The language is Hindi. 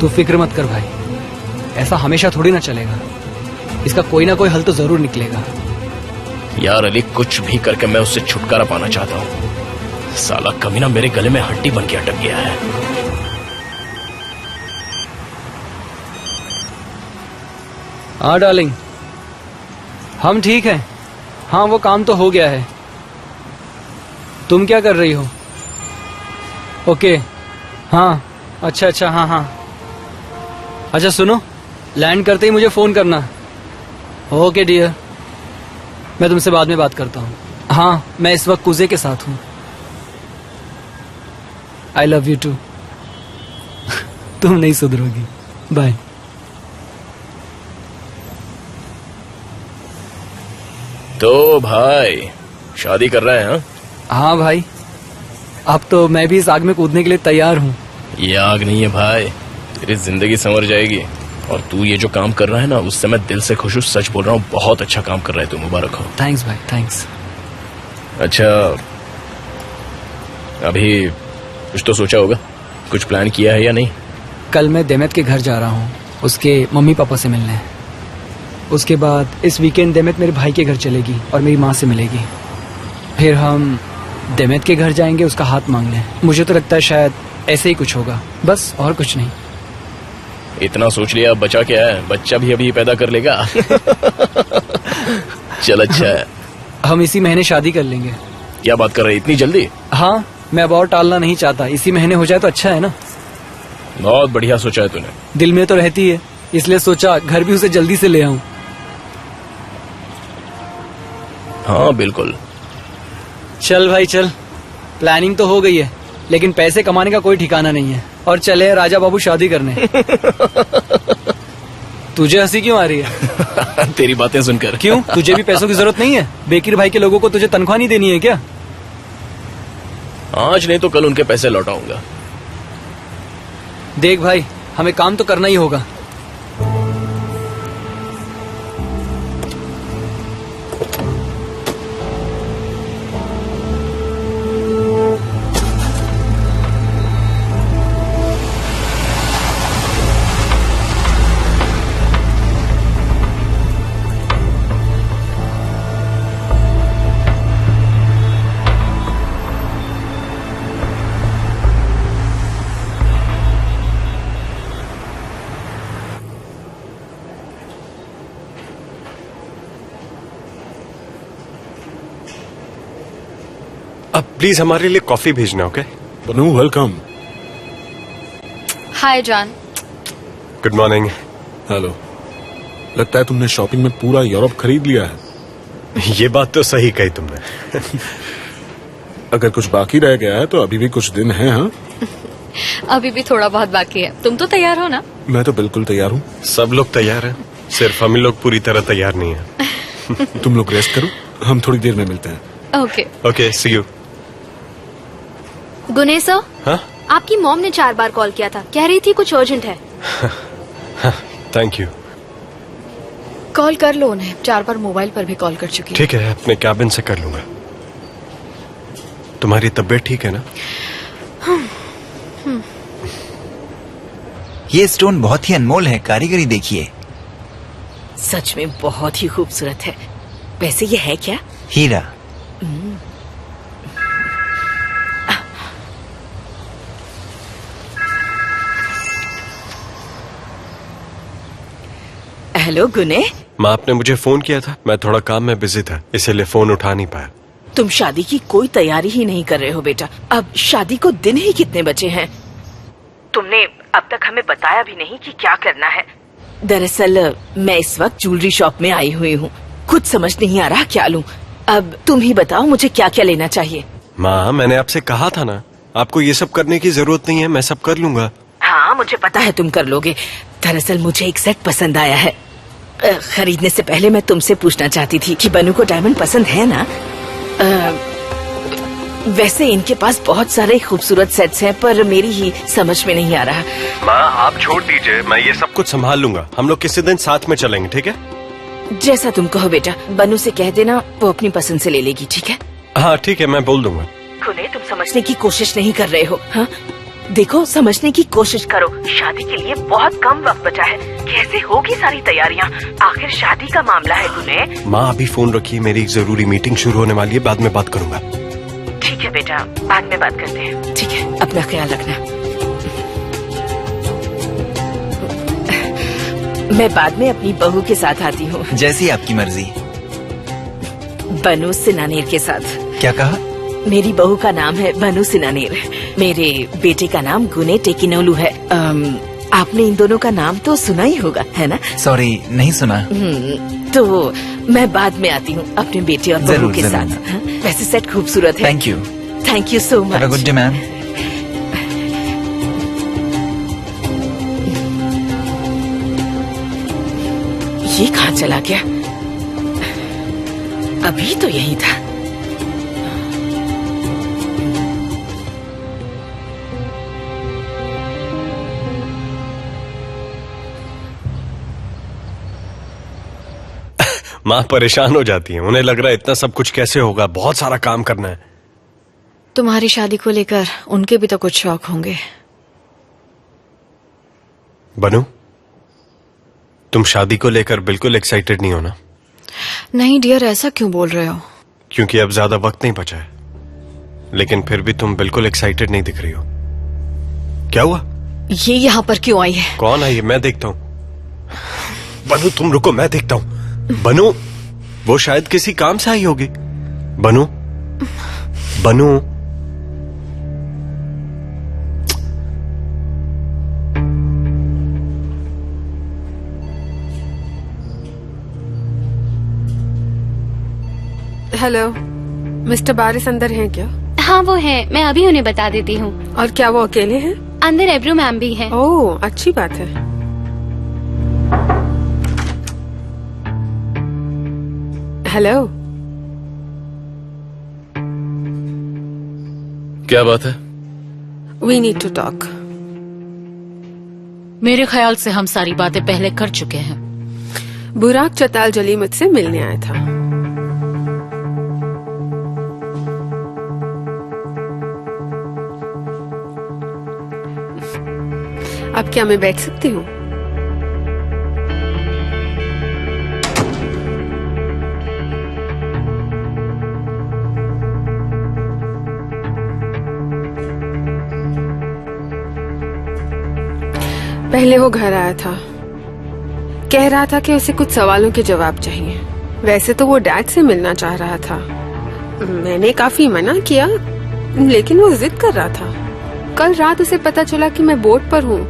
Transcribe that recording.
तू फिक्र मत कर भाई, ऐसा हमेशा थोड़ी ना चलेगा। इसका कोई ना कोई हल तो जरूर निकलेगा। यार अली, कुछ भी करके मैं उससे छुटकारा पाना चाहता हूँ। साला कमीना मेरे गले में हड्डी बन के अटक गया है। हाँ डार्लिंग, हम ठीक हैं। हाँ वो काम तो हो गया है। तुम क्या कर रही हो? ओके, हाँ अच्छा, हाँ। अच्छा सुनो, लैंड करते ही मुझे फोन करना। ओके डियर, मैं तुमसे बाद में बात करता हूँ। हाँ मैं इस वक्त कुजे के साथ हूँ। I love you too. तुम नहीं सुधरोगी। बाय। तो भाई शादी कर रहे हैं? हाँ? हाँ भाई, अब तो मैं भी इस आग में कूदने के लिए तैयार हूँ। ये आग नहीं है भाई, तेरी जिंदगी संवर जाएगी। और तू ये जो काम कर रहा है ना, उससे मैं दिल से खुश हूँ। सच बोल रहा हूँ, बहुत अच्छा काम कर रहा है तू। मुबारक हो। थैंक्स भाई, थैंक्स। अच्छा, अभी कुछ तो सोचा होगा, कुछ प्लान किया है या नहीं? कल मैं देमेत के घर जा रहा हूँ, उसके मम्मी पापा से मिलने। उसके बाद इस वीकेंड देमेत मेरे भाई के घर चलेगी और मेरी माँ से मिलेगी। फिर हम देमेत के घर जाएंगे उसका हाथ मांगने। मुझे तो लगता है शायद ऐसे ही कुछ होगा, बस और कुछ नहीं। इतना सोच लिया, अब बचा क्या है? बच्चा भी अभी पैदा कर लेगा। चल अच्छा है। हम इसी महीने शादी कर लेंगे। क्या बात कर रहे, इतनी जल्दी? हाँ, मैं अब और टालना नहीं चाहता। इसी महीने हो जाए तो अच्छा है ना। बहुत बढ़िया सोचा है तूने। दिल में तो रहती है, इसलिए सोचा घर भी उसे जल्दी से ले आऊं। हाँ बिल्कुल। चल भाई चल, प्लानिंग तो हो गई है, लेकिन पैसे कमाने का कोई ठिकाना नहीं है। और चले राजा बाबू शादी करने। तुझे हंसी क्यों आ रही है? तेरी बातें सुनकर। क्यों, तुझे भी पैसों की जरूरत नहीं है? बेकीर भाई के लोगों को तुझे तनख्वाह नहीं देनी है क्या? आज नहीं तो कल उनके पैसे लौटाऊंगा। देख भाई, हमें काम तो करना ही होगा। अब प्लीज हमारे लिए कॉफी भेजना, ओके? बनू वेलकम। हाय जॉन। Good morning. हेलो। लगता है तुमने शॉपिंग में पूरा यूरोप खरीद लिया है। ये बात तो सही कही तुमने। अगर कुछ बाकी रह गया है तो अभी भी कुछ दिन हैं। हाँ, अभी भी थोड़ा बहुत बाकी है। तुम तो तैयार हो ना? मैं तो बिल्कुल तैयार हूँ। सब लोग तैयार हैं, सिर्फ हम ही लोग पूरी तरह तैयार नहीं हैं। तुम लोग रेस्ट करो, हम थोड़ी देर में मिलते हैं। Okay okay, see you. गुने सर, हाँ? आपकी मॉम ने 4 बार कॉल किया था, कह रही थी कुछ अर्जेंट है। Thank you. कॉल कर लो उन्हें, 4 बार मोबाइल पर भी कॉल कर चुकी है। ठीक है, अपने कैबिन से कर लूंगा। तुम्हारी तबीयत ठीक है ना? ये स्टोन बहुत ही अनमोल है, कारीगरी देखिए। सच में बहुत ही खूबसूरत है। वैसे ये है क्या? हीरा। हेलो गुने। माँ, आपने मुझे फोन किया था, मैं थोड़ा काम में बिजी था, इसीलिए फोन उठा नहीं पाया। तुम शादी की कोई तैयारी ही नहीं कर रहे हो बेटा। अब शादी को दिन ही कितने बचे हैं? तुमने अब तक हमें बताया भी नहीं कि क्या करना है। दरअसल मैं इस वक्त ज्वेलरी शॉप में आई हुई हूँ, कुछ समझ नहीं आ रहा क्या लूँ। अब तुम ही बताओ मुझे क्या क्या लेना चाहिए। माँ, मैंने आपसे कहा था ना, आपको ये सब करने की जरूरत नहीं है, मैं सब कर लूंगा। हाँ मुझे पता है तुम कर लोगे। दरअसल मुझे एक सेट पसंद आया है। खरीदने से पहले मैं तुमसे पूछना चाहती थी कि बनू को डायमंड पसंद है ना? वैसे इनके पास बहुत सारे खूबसूरत सेट्स हैं, पर मेरी ही समझ में नहीं आ रहा। माँ, आप छोड़ दीजिए, मैं ये सब कुछ संभाल लूंगा। हम लोग किसी दिन साथ में चलेंगे, ठीक है? जैसा तुम कहो बेटा। बनू से कह देना, वो अपनी पसंद से ले लेगी, ठीक है? हाँ ठीक है, मैं बोल दूंगा। खुने तुम समझने की कोशिश नहीं कर रहे हो। हाँ देखो, समझने की कोशिश करो। शादी के लिए बहुत कम वक्त बचा है। कैसे होगी सारी तैयारियां? आखिर शादी का मामला है गुने। माँ अभी फोन रखिए, मेरी एक जरूरी मीटिंग शुरू होने वाली है, बाद में बात करूंगा। ठीक है बेटा, बाद में बात करते हैं। ठीक है, अपना ख्याल रखना। मैं बाद में अपनी बहू के साथ आती हूँ। जैसी आपकी मर्जी। बनू सिनानेर के साथ। क्या कहा? मेरी बहू का नाम है बनू सिनानेर। मेरे बेटे का नाम गुने टेकिनोलू है। आपने इन दोनों का नाम तो सुना ही होगा, है ना? सॉरी, नहीं सुना। तो मैं बाद में आती हूँ अपने बेटे और बहू जरूर, के जरूर। साथ। हाँ? वैसे सेट खूबसूरत है। Thank you. Thank you so have a good much. Day ma'am. ये कहाँ चला गया? अभी तो यही था। माँ परेशान हो जाती है, उन्हें लग रहा है इतना सब कुछ कैसे होगा, बहुत सारा काम करना है। तुम्हारी शादी को लेकर उनके भी तो कुछ शौक होंगे। बनू, तुम शादी को लेकर बिल्कुल एक्साइटेड नहीं हो ना? नहीं डियर, ऐसा क्यों बोल रहे हो? क्योंकि अब ज्यादा वक्त नहीं बचा है, लेकिन फिर भी तुम बिल्कुल एक्साइटेड नहीं दिख रही हो। क्या हुआ? ये यहाँ पर क्यों आई है? कौन है ये? मैं देखता हूँ। बनू तुम रुको, मैं देखता हूँ। बनू, वो शायद किसी काम से आई होगी। बनू, बनू, हेलो, मिस्टर बारिस अंदर हैं क्या? हाँ वो है, मैं अभी उन्हें बता देती हूँ। और क्या वो अकेले हैं? अंदर एब्रू मैम भी है। ओह, अच्छी बात है। हेलो। क्या बात है? We need to talk. मेरे ख्याल से हम सारी बातें पहले कर चुके हैं। बुराक चताल जली मुझसे मिलने आया था। अब क्या मैं बैठ सकती हूँ? पहले वो घर आया था, कह रहा था कि उसे कुछ सवालों के जवाब चाहिए। वैसे तो वो डैड से मिलना चाह रहा था। मैंने काफी मना किया, लेकिन वो जिद कर रहा था। कल रात उसे पता चला कि मैं बोट पर हूँ